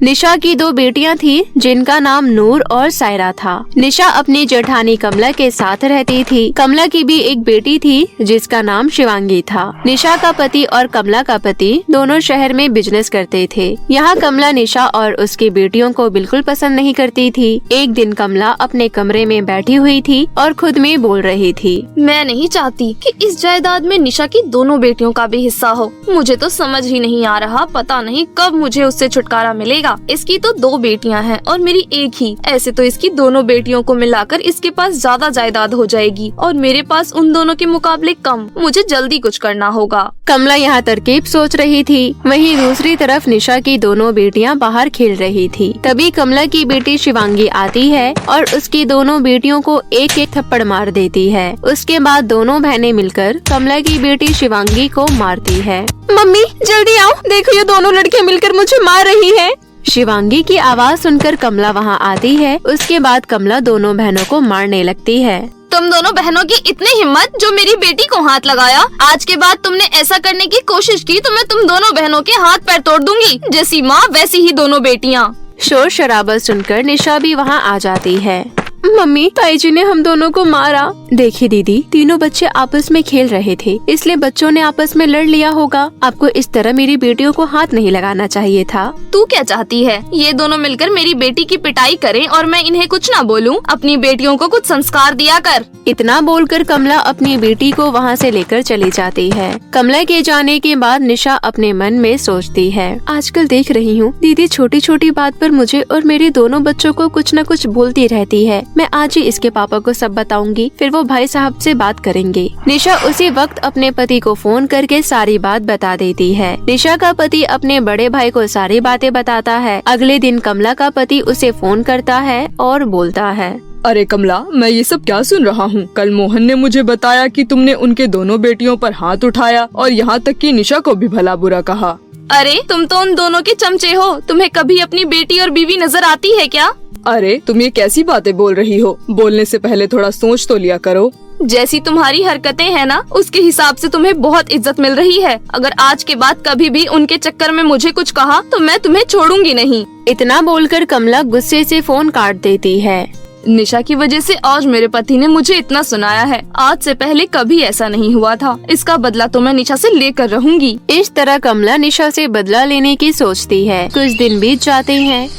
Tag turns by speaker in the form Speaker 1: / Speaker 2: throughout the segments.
Speaker 1: निशा की दो बेटियां थी जिनका नाम नूर और सायरा था। निशा अपनी जेठानी कमला के साथ रहती थी। कमला की भी एक बेटी थी जिसका नाम शिवांगी था। निशा का पति और कमला का पति दोनों शहर में बिजनेस करते थे। यहाँ कमला निशा और उसकी बेटियों को बिल्कुल पसंद नहीं करती थी। एक दिन कमला अपने कमरे में बैठी हुई थी और खुद में बोल रही थी,
Speaker 2: मैं नहीं चाहती कि इस जायदाद में निशा की दोनों बेटियों का भी हिस्सा हो। मुझे तो समझ ही नहीं आ रहा, पता नहीं कब मुझे उससे छुटकारा मिलेगा। इसकी तो दो बेटियां हैं और मेरी एक ही। ऐसे तो इसकी दोनों बेटियों को मिलाकर इसके पास ज्यादा जायदाद हो जाएगी और मेरे पास उन दोनों के मुकाबले कम। मुझे जल्दी कुछ करना होगा।
Speaker 1: कमला यहाँ तरकीब सोच रही थी। वहीं दूसरी तरफ निशा की दोनों बेटियां बाहर खेल रही थी। तभी कमला की बेटी शिवांगी आती है और उसकी दोनों बेटियों को एक एक थप्पड़ मार देती है। उसके बाद दोनों बहनें मिलकर कमला की बेटी शिवांगी को मारती है।
Speaker 3: मम्मी जल्दी आओ, देखो ये दोनों लड़कियां मिलकर मुझे मार रही है।
Speaker 1: शिवांगी की आवाज सुनकर कमला वहाँ आती है। उसके बाद कमला दोनों बहनों को मारने लगती है।
Speaker 2: तुम दोनों बहनों की इतनी हिम्मत जो मेरी बेटी को हाथ लगाया। आज के बाद तुमने ऐसा करने की कोशिश की तो मैं तुम दोनों बहनों के हाथ पैर तोड़ दूंगी। जैसी माँ वैसी ही दोनों बेटियाँ।
Speaker 1: शोर शराबा सुनकर निशा भी वहाँ आ जाती है।
Speaker 3: मम्मी ताई जी ने हम दोनों को मारा।
Speaker 1: देखिए दीदी, तीनों बच्चे आपस में खेल रहे थे, इसलिए बच्चों ने आपस में लड़ लिया होगा। आपको इस तरह मेरी बेटियों को हाथ नहीं लगाना चाहिए था।
Speaker 2: तू क्या चाहती है? ये दोनों मिलकर मेरी बेटी की पिटाई करें और मैं इन्हें कुछ न बोलूं? अपनी बेटियों को कुछ संस्कार दिया कर।
Speaker 1: इतना बोलकर कमला अपनी बेटी को वहाँ से लेकर चली जाती है। कमला के जाने के बाद निशा अपने मन में सोचती है, आजकल देख रही हूँ दीदी छोटी छोटी बात पर मुझे और मेरे दोनों बच्चों को कुछ न कुछ बोलती रहती है। मैं आज ही इसके पापा को सब बताऊंगी, फिर वो भाई साहब से बात करेंगे। निशा उसी वक्त अपने पति को फोन करके सारी बात बता देती है। निशा का पति अपने बड़े भाई को सारी बातें बताता है। अगले दिन कमला का पति उसे फोन करता है और बोलता है,
Speaker 4: अरे कमला, मैं ये सब क्या सुन रहा हूँ? कल मोहन ने मुझे बताया कि तुमने उनके दोनों बेटियों पर हाथ उठाया और यहाँ तक कि निशा को भी भला बुरा कहा।
Speaker 2: अरे तुम तो उन दोनों के चमचे हो। तुम्हें कभी अपनी बेटी और बीवी नजर आती है क्या?
Speaker 4: अरे तुम ये कैसी बातें बोल रही हो? बोलने से पहले थोड़ा सोच तो लिया करो।
Speaker 2: जैसी तुम्हारी हरकतें हैं ना, उसके हिसाब से तुम्हें बहुत इज्जत मिल रही है। अगर आज के बाद कभी भी उनके चक्कर में मुझे कुछ कहा तो मैं तुम्हें छोड़ूंगी नहीं।
Speaker 1: इतना बोलकर कमला गुस्से से फोन काट देती है।
Speaker 2: निशा की वजह से आज मेरे पति ने मुझे इतना सुनाया है। आज से पहले कभी ऐसा नहीं हुआ था। इसका बदला तो मैं निशा से लेकर रहूंगी।
Speaker 1: इस तरह कमला निशा से बदला लेने की सोचती है। कुछ दिन बीत जाते हैं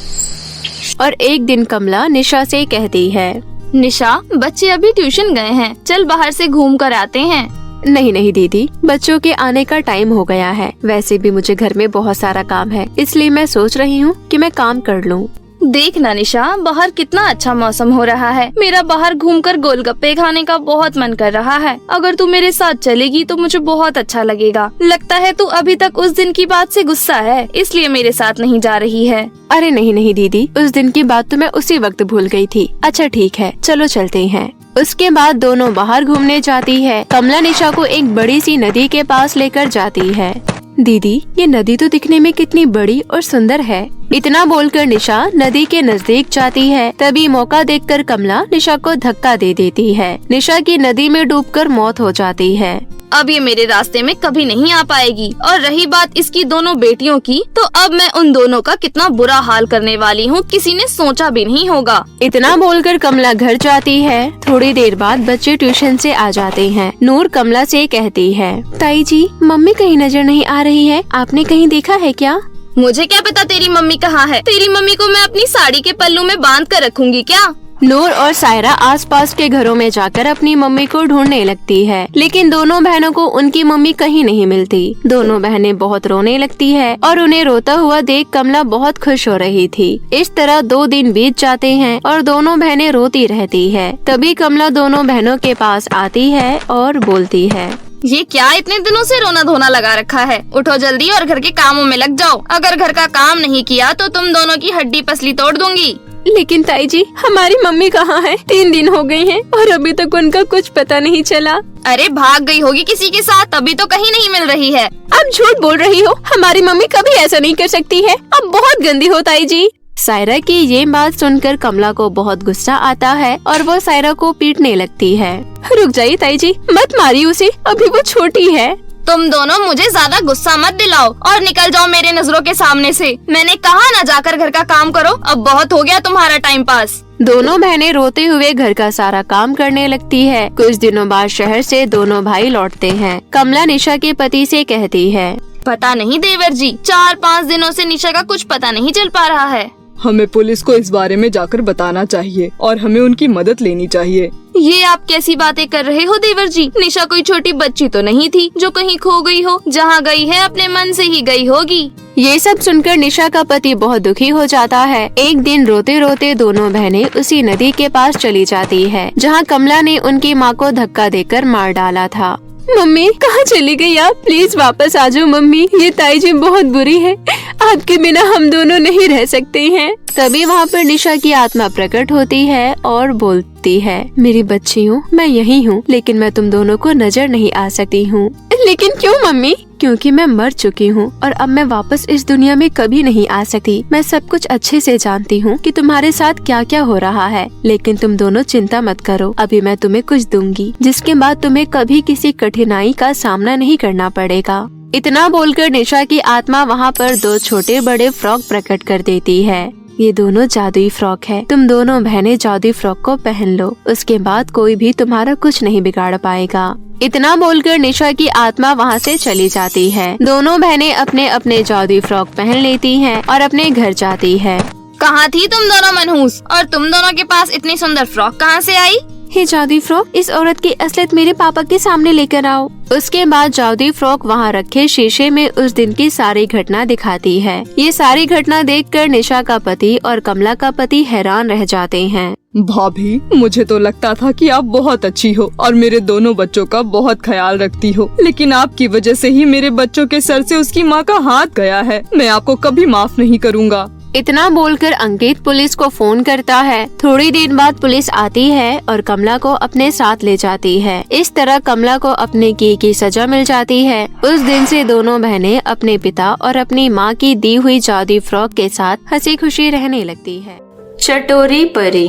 Speaker 1: और एक दिन कमला निशा से कहती है,
Speaker 2: निशा, बच्चे अभी ट्यूशन गए हैं, चल बाहर से घूम कर आते हैं।
Speaker 1: नहीं नहीं दीदी, बच्चों के आने का टाइम हो गया है। वैसे भी मुझे घर में बहुत सारा काम है, इसलिए मैं सोच रही हूँ कि मैं काम कर लूँ।
Speaker 2: देख ना निशा, बाहर कितना अच्छा मौसम हो रहा है। मेरा बाहर घूमकर गोलगप्पे खाने का बहुत मन कर रहा है। अगर तू मेरे साथ चलेगी तो मुझे बहुत अच्छा लगेगा। लगता है तू अभी तक उस दिन की बात से गुस्सा है, इसलिए मेरे साथ नहीं जा रही है।
Speaker 1: अरे नहीं नहीं दीदी, उस दिन की बात तो मैं उसी वक्त भूल गई थी। अच्छा ठीक है, चलो चलते हैं। उसके बाद दोनों बाहर घूमने जाती है। कमला निशा को एक बड़ी सी नदी के पास लेकर जाती है। दीदी, ये नदी तो दिखने में कितनी बड़ी और सुंदर है। इतना बोलकर निशा नदी के नजदीक जाती है। तभी मौका देखकर कमला निशा को धक्का दे देती है। निशा की नदी में डूबकर मौत हो जाती है।
Speaker 2: अब ये मेरे रास्ते में कभी नहीं आ पाएगी। और रही बात इसकी दोनों बेटियों की, तो अब मैं उन दोनों का कितना बुरा हाल करने वाली हूँ, किसी ने सोचा भी नहीं होगा।
Speaker 1: इतना बोलकर कमला घर जाती है। थोड़ी देर बाद बच्चे ट्यूशन से आ जाते हैं। नूर कमला से कहती है, ताई जी, मम्मी कहीं नजर नहीं आ रही है, आपने कहीं देखा है क्या?
Speaker 2: मुझे क्या पता तेरी मम्मी कहाँ है। तेरी मम्मी को मैं अपनी साड़ी के पल्लू में बांध कर रखूंगी क्या?
Speaker 1: नूर और सायरा आसपास के घरों में जाकर अपनी मम्मी को ढूंढने लगती है, लेकिन दोनों बहनों को उनकी मम्मी कहीं नहीं मिलती। दोनों बहनें बहुत रोने लगती है और उन्हें रोता हुआ देख कमला बहुत खुश हो रही थी। इस तरह 2 दिन बीत जाते हैं और दोनों बहनें रोती रहती है। तभी कमला दोनों बहनों के पास आती है और बोलती है,
Speaker 2: ये क्या इतने दिनों से रोना धोना लगा रखा है? उठो जल्दी और घर के कामों में लग जाओ। अगर घर का काम नहीं किया तो तुम दोनों की हड्डी पसली तोड़ दूंगी।
Speaker 3: लेकिन ताई जी, हमारी मम्मी कहाँ है? 3 दिन हो गए हैं और अभी तक उनका कुछ पता नहीं चला।
Speaker 2: अरे भाग गई होगी किसी के साथ, तभी तो कहीं नहीं मिल रही है।
Speaker 3: आप झूठ बोल रही हो, हमारी मम्मी कभी ऐसा नहीं कर सकती है। आप बहुत गंदी हो ताई जी।
Speaker 1: सायरा की ये बात सुनकर कमला को बहुत गुस्सा आता है और वो सायरा को पीटने लगती है।
Speaker 3: रुक जाइए ताई जी, मत मारिए उसे, अभी वो छोटी है।
Speaker 2: तुम दोनों मुझे ज्यादा गुस्सा मत दिलाओ और निकल जाओ मेरे नजरों के सामने से। मैंने कहा ना जाकर घर का काम करो, अब बहुत हो गया तुम्हारा टाइम पास।
Speaker 1: दोनों बहनें रोते हुए घर का सारा काम करने लगती है। कुछ दिनों बाद शहर से दोनों भाई लौटते हैं। कमला निशा के पति से कहती है,
Speaker 2: पता नहीं देवर जी, 4-5 दिनों से निशा का कुछ पता नहीं चल पा रहा है।
Speaker 4: हमें पुलिस को इस बारे में जाकर बताना चाहिए और हमें उनकी मदद लेनी चाहिए।
Speaker 2: ये आप कैसी बातें कर रहे हो देवर जी? निशा कोई छोटी बच्ची तो नहीं थी जो कहीं खो गई हो। जहाँ गई है अपने मन से ही गई होगी।
Speaker 1: ये सब सुनकर निशा का पति बहुत दुखी हो जाता है। एक दिन रोते रोते दोनों बहनें उसी नदी के पास चली जाती है जहाँ कमला ने उनकी माँ को धक्का देकर मार डाला था।
Speaker 3: मम्मी कहाँ चली गई आप? प्लीज वापस आ जाओ मम्मी, ये ताई जी बहुत बुरी है, आपके बिना हम दोनों नहीं रह सकते हैं।
Speaker 1: तभी वहाँ पर निशा की आत्मा प्रकट होती है और बोलती है, मेरी बच्चियों, मैं यही हूँ, लेकिन मैं तुम दोनों को नजर नहीं आ सकती हूँ।
Speaker 3: लेकिन क्यों मम्मी?
Speaker 1: क्योंकि मैं मर चुकी हूँ और अब मैं वापस इस दुनिया में कभी नहीं आ सकती। मैं सब कुछ अच्छे से जानती हूँ कि तुम्हारे साथ क्या क्या हो रहा है, लेकिन तुम दोनों चिंता मत करो। अभी मैं तुम्हें कुछ दूंगी जिसके बाद तुम्हें कभी किसी कठिनाई का सामना नहीं करना पड़ेगा। इतना बोलकर निशा की आत्मा वहाँ पर 2 छोटे बड़े फ्रॉक प्रकट कर देती है। ये दोनों जादुई फ्रॉक है। तुम दोनों बहनें जादुई फ्रॉक को पहन लो, उसके बाद कोई भी तुम्हारा कुछ नहीं बिगाड़ पाएगा। इतना बोलकर निशा की आत्मा वहाँ से चली जाती है। दोनों बहनें अपने अपने जादुई फ्रॉक पहन लेती हैं और अपने घर जाती है।
Speaker 2: कहाँ थी तुम दोनों मनहूस? और तुम दोनों के पास इतनी सुंदर फ्रॉक कहाँ से आई?
Speaker 1: हे जादुई फ्रॉक, इस औरत की असलियत मेरे पापा के सामने लेकर आओ। उसके बाद जादुई फ्रॉक वहाँ रखे शीशे में उस दिन की सारी घटना दिखाती है। ये सारी घटना देखकर निशा का पति और कमला का पति हैरान रह जाते हैं।
Speaker 4: भाभी, मुझे तो लगता था कि आप बहुत अच्छी हो और मेरे दोनों बच्चों का बहुत ख्याल रखती हो, लेकिन आपकी वजह से ही मेरे बच्चों के सर से उसकी माँ का हाथ गया है। मैं आपको कभी माफ नहीं करूँगा।
Speaker 1: इतना बोलकर अंकित पुलिस को फोन करता है। थोड़ी देर बाद पुलिस आती है और कमला को अपने साथ ले जाती है। इस तरह कमला को अपने की सजा मिल जाती है। उस दिन से दोनों बहनें अपने पिता और अपनी माँ की दी हुई जादुई फ्रॉक के साथ हंसी खुशी रहने लगती है। चटोरी परी।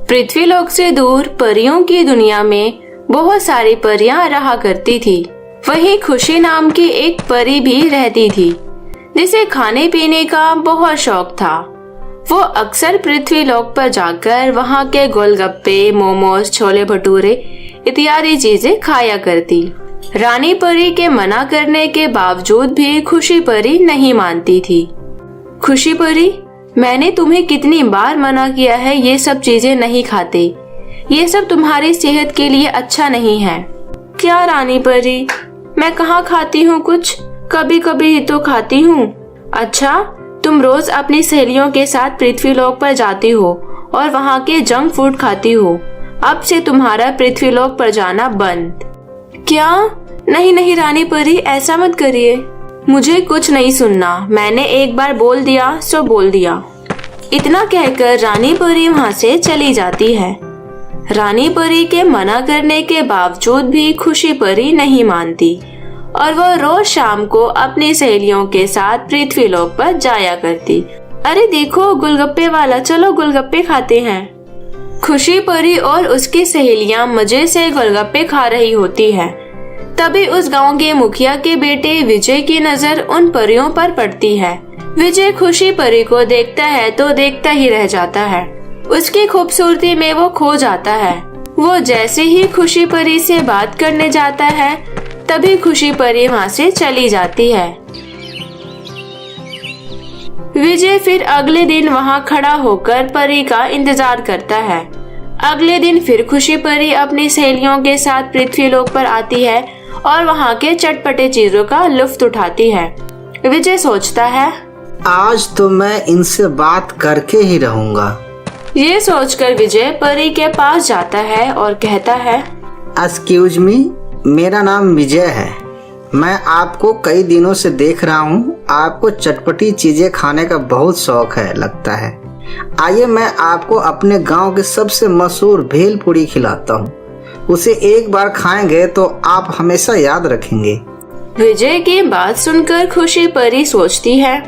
Speaker 1: पृथ्वीलोक से दूर परियों की दुनिया में बहुत सारी परियां रहा करती थी। वहीं खुशी नाम की एक परी भी रहती थी जिसे खाने पीने का बहुत शौक था। वो अक्सर पृथ्वीलोक पर जाकर वहाँ के गोलगप्पे, मोमोज, छोले भटूरे इत्यादि चीजें खाया करती। रानी परी के मना करने के बावजूद भी खुशी परी नहीं मानती थी। खुशी परी, मैंने तुम्हें कितनी बार मना किया है ये सब चीजें नहीं खाते। ये सब तुम्हारी सेहत के लिए अच्छा नहीं है। क्या रानी परी, मैं कहाँ खाती हूँ कुछ, कभी कभी ही तो खाती हूँ। अच्छा, तुम रोज अपनी सहेलियों के साथ पृथ्वीलोक पर जाती हो और वहाँ के जंक फूड खाती हो। अब से तुम्हारा पृथ्वीलोक पर जाना बंद। क्या? नहीं नहीं रानी परी, ऐसा मत करिए। मुझे कुछ नहीं सुनना, मैंने एक बार बोल दिया सो बोल दिया। इतना कहकर रानी परी वहाँ से चली जाती है। रानी परी के मना करने के बावजूद भी खुशी परी नहीं मानती और वो रोज शाम को अपनी सहेलियों के साथ पृथ्वीलोक पर जाया करती। अरे देखो गोलगप्पे वाला, चलो गोलगप्पे खाते हैं। खुशी परी और उसकी सहेलियां मजे से गोलगप्पे खा रही होती है। तभी उस गांव के मुखिया के बेटे विजय की नजर उन परियों पर पड़ती है। विजय खुशी परी को देखता है तो देखता ही रह जाता है। उसकी खूबसूरती में वो खो जाता है। वो जैसे ही खुशी परी से बात करने जाता है तभी खुशी परी वहाँ से चली जाती है। विजय फिर अगले दिन वहाँ खड़ा होकर परी का इंतजार करता है। अगले दिन फिर खुशी परी अपनी सहेलियों के साथ पृथ्वीलोक पर आती है और वहाँ के चटपटे चीजों का लुत्फ उठाती है। विजय सोचता है,
Speaker 5: आज तो मैं इनसे बात करके ही रहूंगा।
Speaker 1: ये सोचकर विजय परी के पास जाता है और कहता है,
Speaker 5: एक्सक्यूज मी, मेरा नाम विजय है। मैं आपको कई दिनों से देख रहा हूँ। आपको चटपटी चीजें खाने का बहुत शौक है लगता है। आइए मैं आपको अपने गांव के सबसे मशहूर भेलपुरी खिलाता हूँ। उसे एक बार खाएंगे तो आप हमेशा याद रखेंगे।
Speaker 1: विजय की बात सुनकर खुशी परी सोचती है,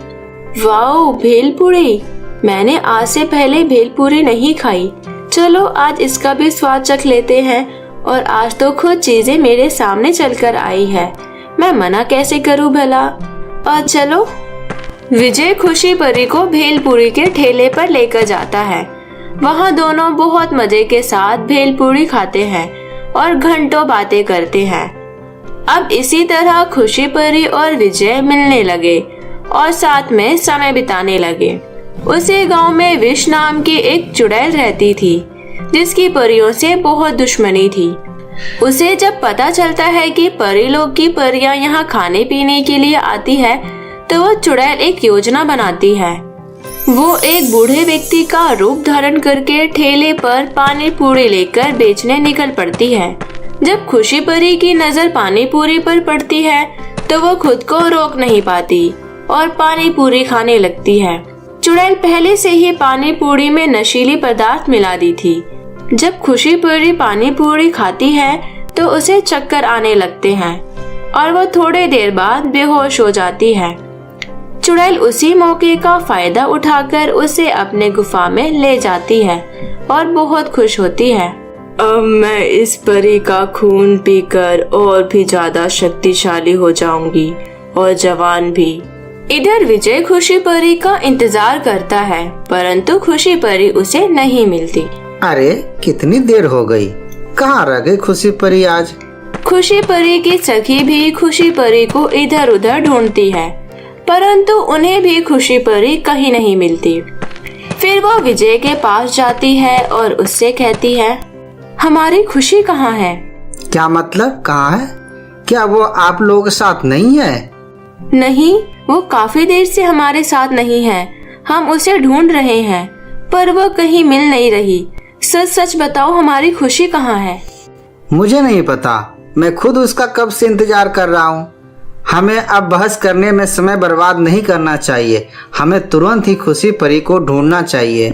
Speaker 1: वाओ भेलपुरी, मैंने आज से पहले भेलपुरी नहीं खाई। चलो आज इसका भी स्वाद चख लेते हैं। और आज तो खुद चीजें मेरे सामने चलकर आई है। मैं मना कैसे करूं भला। और चलो। विजय खुशी परी को भेलपूरी के ठेले पर लेकर जाता है। वहाँ दोनों बहुत मजे के साथ भेलपूरी खाते हैं और घंटों बातें करते हैं। अब इसी तरह खुशी परी और विजय मिलने लगे और साथ में समय बिताने लगे। उसी गांव में विश नाम की एक चुड़ैल रहती थी जिसकी परियों से बहुत दुश्मनी थी। उसे जब पता चलता है कि परी लोग की परियां यहाँ खाने पीने के लिए आती है तो वो चुड़ैल एक योजना बनाती है। वो एक बूढ़े व्यक्ति का रूप धारण करके ठेले पर पानी पूरी लेकर बेचने निकल पड़ती है। जब खुशी परी की नजर पानी पूरी पर पड़ती है तो वो खुद को रोक नहीं पाती और पानी पूरी खाने लगती है। चुड़ैल पहले से ही पानी पूरी में नशीली पदार्थ मिला दी थी। जब खुशी परी पानी पूरी खाती है तो उसे चक्कर आने लगते हैं और वो थोड़ी देर बाद बेहोश हो जाती है। चुड़ैल उसी मौके का फायदा उठाकर उसे अपने गुफा में ले जाती है और बहुत खुश होती है। अब मैं इस परी का खून पीकर और भी ज्यादा शक्तिशाली हो जाऊंगी और जवान भी। इधर विजय खुशी परी का इंतजार करता है परंतु खुशी परी उसे नहीं मिलती।
Speaker 5: अरे कितनी देर हो गई, कहाँ रह गई खुशी परी आज।
Speaker 1: खुशी परी की सखी भी खुशी परी को इधर उधर ढूंढती है परंतु उन्हें भी खुशी परी कहीं नहीं मिलती। फिर वो विजय के पास जाती है और उससे कहती है, हमारी खुशी कहाँ है?
Speaker 5: क्या मतलब कहाँ है? क्या वो आप लोगों के साथ नहीं है?
Speaker 1: नहीं, वो काफी देर से हमारे साथ नहीं है। हम उसे ढूंढ रहे हैं पर वो कहीं मिल नहीं रही। सच सच बताओ हमारी खुशी कहाँ है?
Speaker 5: मुझे नहीं पता, मैं खुद उसका कब से इंतजार कर रहा हूँ। हमें अब बहस करने में समय बर्बाद नहीं करना चाहिए। हमें तुरंत ही खुशी परी को ढूंढना चाहिए।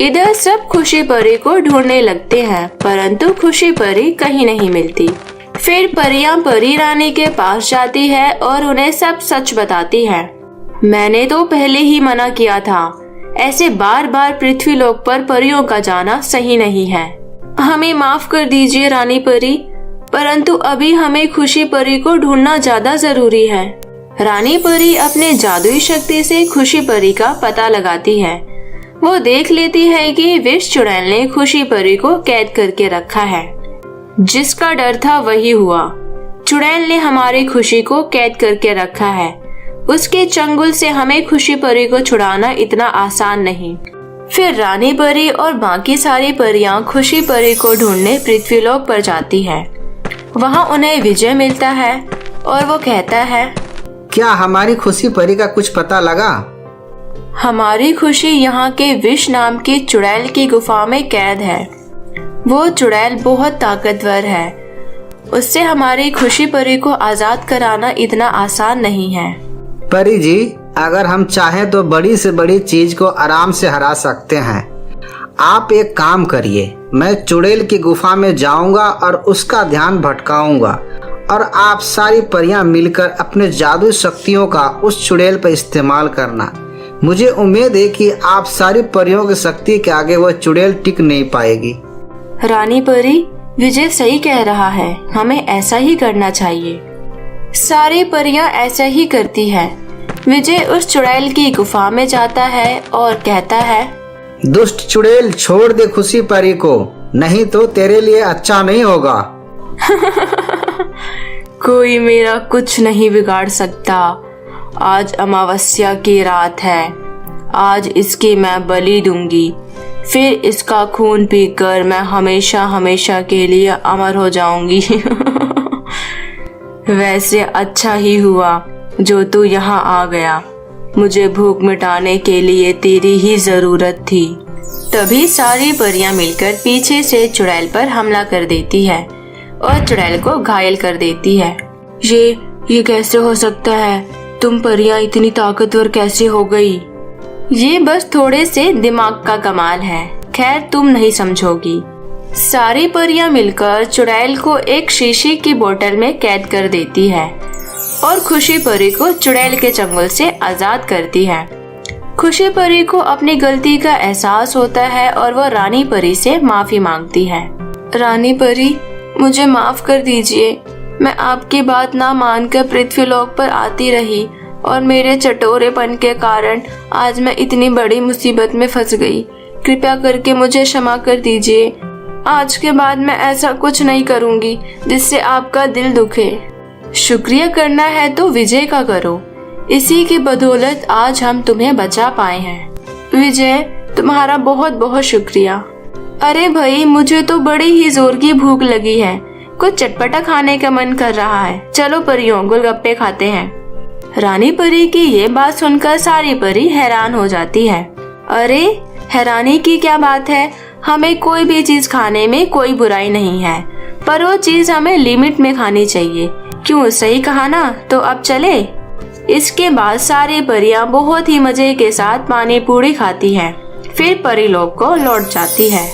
Speaker 1: इधर सब खुशी परी को ढूंढने लगते हैं परंतु खुशी परी कहीं नहीं मिलती। फिर परियां परी रानी के पास जाती है और उन्हें सब सच बताती है। मैंने तो पहले ही मना किया था, ऐसे बार बार पृथ्वी लोक पर परियों का जाना सही नहीं है। हमें माफ कर दीजिए रानी परी, परंतु अभी हमें खुशी परी को ढूंढना ज्यादा जरूरी है। रानी परी अपने जादुई शक्ति से खुशी परी का पता लगाती है। वो देख लेती है कि विष चुड़ैल ने खुशी परी को कैद करके रखा है। जिसका डर था वही हुआ। चुड़ैल ने हमारी खुशी को कैद करके रखा है। उसके चंगुल से हमें खुशी परी को छुड़ाना इतना आसान नहीं। फिर रानी परी और बाकी सारी परियां खुशी परी को ढूंढने पृथ्वीलोक पर जाती है। वहाँ उन्हें विजय मिलता है और वो कहता है,
Speaker 5: क्या हमारी खुशी परी का कुछ पता लगा?
Speaker 1: हमारी खुशी यहाँ के विष नाम की चुड़ैल की गुफा में कैद है। वो चुड़ैल बहुत ताकतवर है। उससे हमारी खुशी परी को आजाद कराना इतना आसान नहीं है।
Speaker 5: परी जी, अगर हम चाहें तो बड़ी से बड़ी चीज को आराम से हरा सकते हैं। आप एक काम करिए, मैं चुड़ैल की गुफा में जाऊंगा और उसका ध्यान भटकाऊंगा और आप सारी परियां मिलकर अपने जादू शक्तियों का उस चुड़ैल पर इस्तेमाल करना। मुझे उम्मीद है कि आप सारी परियों की शक्ति के आगे वह चुड़ैल टिक नहीं पाएगी।
Speaker 1: रानी परी, विजय सही कह रहा है, हमें ऐसा ही करना चाहिए। सारी परियां ऐसा ही करती है। विजय उस चुड़ैल की गुफा में जाता है और कहता है,
Speaker 5: दुष्ट चुड़ैल, छोड़ दे खुशी परी को, नहीं तो तेरे लिए अच्छा नहीं होगा।
Speaker 1: कोई मेरा कुछ नहीं बिगाड़ सकता। आज अमावस्या की रात है। आज इसकी मैं बलि दूंगी, फिर इसका खून पीकर मैं हमेशा हमेशा के लिए अमर हो जाऊंगी। वैसे अच्छा ही हुआ जो तू यहाँ आ गया। मुझे भूख मिटाने के लिए तेरी ही जरूरत थी। तभी सारी परियां मिलकर पीछे से चुड़ैल पर हमला कर देती है और चुड़ैल को घायल कर देती है। ये कैसे हो सकता है? तुम परियां इतनी ताकतवर कैसे हो गई? ये बस थोड़े से दिमाग का कमाल है। खैर, तुम नहीं समझोगी। सारी परियां मिलकर चुड़ैल को एक शीशे की बोतल में कैद कर देती है और खुशी परी को चुड़ैल के चंगुल से आजाद करती है। खुशी परी को अपनी गलती का एहसास होता है और वो रानी परी से माफी मांगती है। रानी परी, मुझे माफ कर दीजिए। मैं आपकी बात ना मानकर पृथ्वीलोक पर आती रही और मेरे चटोरेपन के कारण आज मैं इतनी बड़ी मुसीबत में फंस गई। कृपया करके मुझे क्षमा कर दीजिए। आज के बाद मैं ऐसा कुछ नहीं करूंगी जिससे आपका दिल दुखे। शुक्रिया करना है तो विजय का करो, इसी की बदौलत आज हम तुम्हें बचा पाए हैं। विजय, तुम्हारा बहुत बहुत शुक्रिया। अरे भाई, मुझे तो बड़ी ही जोर की भूख लगी है, कुछ चटपटा खाने का मन कर रहा है। चलो परियों, गोलगप्पे खाते हैं। रानी परी की ये बात सुनकर सारी परी हैरान हो जाती है। अरे हैरानी की क्या बात है, हमें कोई भी चीज खाने में कोई बुराई नहीं है, पर वो चीज हमें लिमिट में खानी चाहिए। क्यों, सही कहा ना? तो अब चले। इसके बाद सारी परियां बहुत ही मजे के साथ पानी पूरी खाती हैं, फिर परीलोक को लौट जाती है।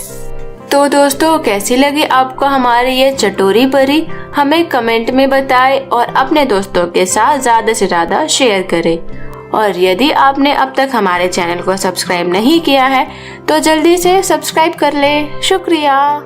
Speaker 1: तो दोस्तों, कैसी लगी आपको हमारी ये चटोरी परी? हमें कमेंट में बताएं और अपने दोस्तों के साथ ज्यादा से ज्यादा शेयर करें। और यदि आपने अब तक हमारे चैनल को सब्सक्राइब नहीं किया है तो जल्दी से सब्सक्राइब कर लें। शुक्रिया।